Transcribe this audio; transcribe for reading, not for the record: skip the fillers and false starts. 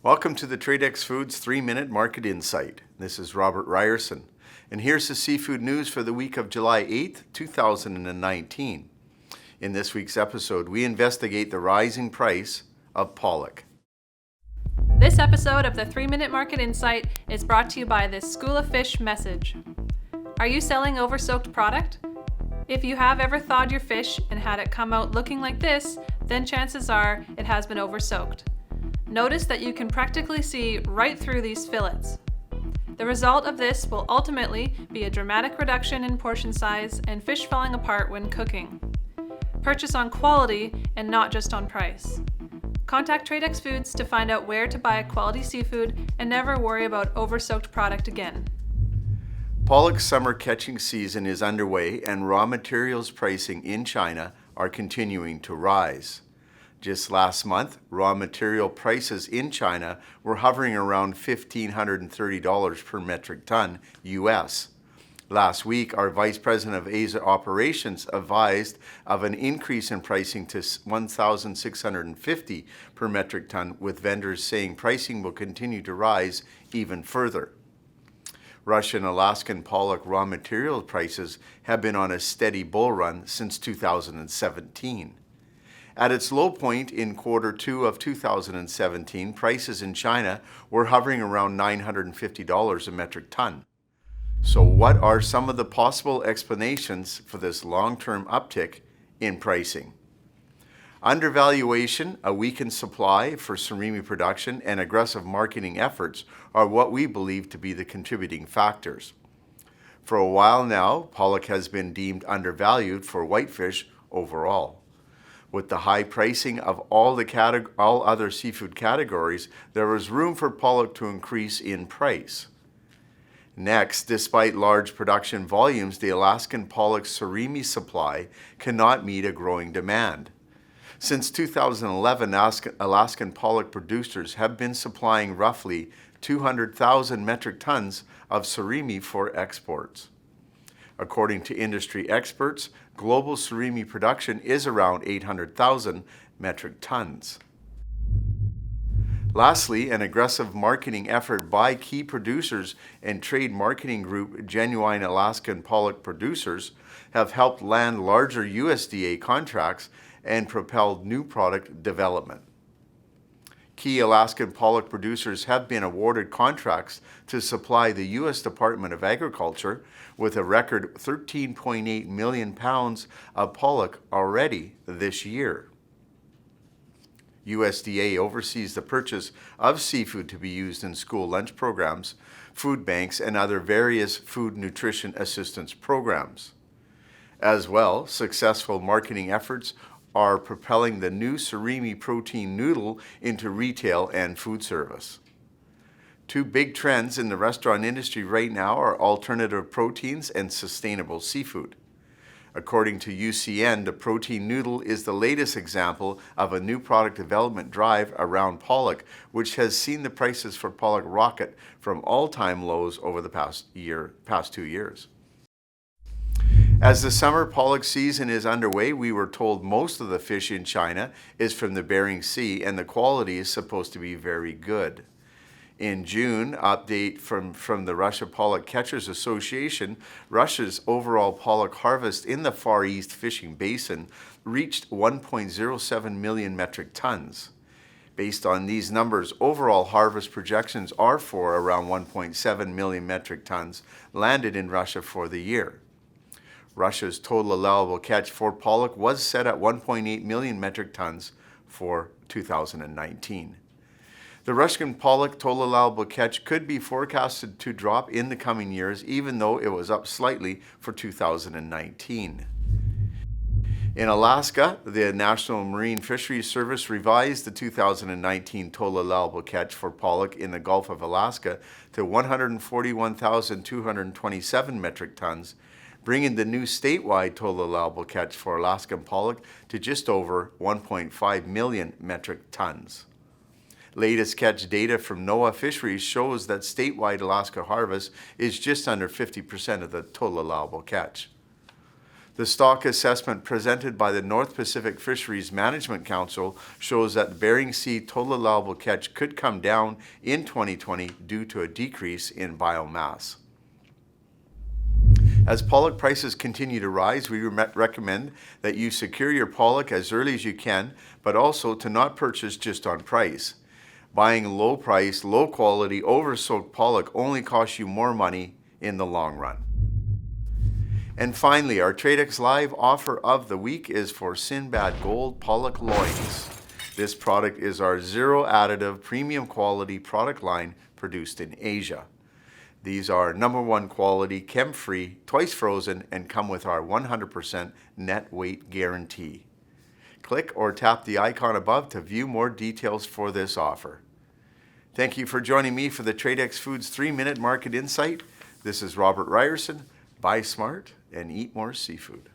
Welcome to the Tradex Foods 3-Minute Market Insight. This is Robert Ryerson, and here's the seafood news for the week of July 8th, 2019. In this week's episode, we investigate the rising price of pollock. This episode of the 3-Minute Market Insight is brought to you by this School of Fish message. Are you selling oversoaked product? If you have ever thawed your fish and had it come out looking like this, then chances are it has been oversoaked. Notice that you can practically see right through these fillets. The result of this will ultimately be a dramatic reduction in portion size and fish falling apart when cooking. Purchase on quality and not just on price. Contact Tradex Foods to find out where to buy quality seafood and never worry about oversoaked product again. Pollock's summer catching season is underway and raw materials pricing in China are continuing to rise. Just last month, raw material prices in China were hovering around $1,530 per metric ton US. Last week, our Vice President of Asia Operations advised of an increase in pricing to $1,650 per metric ton, with vendors saying pricing will continue to rise even further. Russian Alaskan pollock raw material prices have been on a steady bull run since 2017. At its low point in quarter 2 of 2017, prices in China were hovering around $950 a metric ton. So what are some of the possible explanations for this long-term uptick in pricing? Undervaluation, a weakened supply for surimi production, and aggressive marketing efforts are what we believe to be the contributing factors. For a while now, pollock has been deemed undervalued for whitefish overall. With the high pricing of all other seafood categories, there was room for pollock to increase in price. Next, despite large production volumes, the Alaskan pollock surimi supply cannot meet a growing demand. Since 2011, Alaskan pollock producers have been supplying roughly 200,000 metric tons of surimi for exports. According to industry experts, global surimi production is around 800,000 metric tons. Lastly, an aggressive marketing effort by key producers and trade marketing group Genuine Alaskan Pollock Producers have helped land larger USDA contracts and propelled new product development. Key Alaskan pollock producers have been awarded contracts to supply the U.S. Department of Agriculture with a record 13.8 million pounds of pollock already this year. USDA oversees the purchase of seafood to be used in school lunch programs, food banks, and other various food nutrition assistance programs. As well, successful marketing efforts are propelling the new surimi protein noodle into retail and food service. Two big trends in the restaurant industry right now are alternative proteins and sustainable seafood. According to UCN, the protein noodle is the latest example of a new product development drive around pollock, which has seen the prices for pollock rocket from all-time lows over the past 2 years. As the summer pollock season is underway, we were told most of the fish in China is from the Bering Sea and the quality is supposed to be very good. In June, update from the Russia Pollock Catchers Association, Russia's overall pollock harvest in the Far East fishing basin reached 1.07 million metric tons. Based on these numbers, overall harvest projections are for around 1.7 million metric tons landed in Russia for the year. Russia's total allowable catch for pollock was set at 1.8 million metric tons for 2019. The Russian pollock total allowable catch could be forecasted to drop in the coming years, even though it was up slightly for 2019. In Alaska, the National Marine Fisheries Service revised the 2019 total allowable catch for pollock in the Gulf of Alaska to 141,227 metric tons, bringing the new statewide total allowable catch for Alaskan pollock to just over 1.5 million metric tons. Latest catch data from NOAA Fisheries shows that statewide Alaska harvest is just under 50% of the total allowable catch. The stock assessment presented by the North Pacific Fisheries Management Council shows that Bering Sea total allowable catch could come down in 2020 due to a decrease in biomass. As pollock prices continue to rise, we recommend that you secure your pollock as early as you can, but also to not purchase just on price. Buying low price, low quality, over-soaked pollock only costs you more money in the long run. And finally, our Tradex Live offer of the week is for Sinbad Gold Pollock Loins. This product is our zero additive premium quality product line produced in Asia. These are #1 quality, chem-free, twice frozen, and come with our 100% net weight guarantee. Click or tap the icon above to view more details for this offer. Thank you for joining me for the Tradex Foods 3-Minute Market Insight. This is Robert Ryerson. Buy smart and eat more seafood.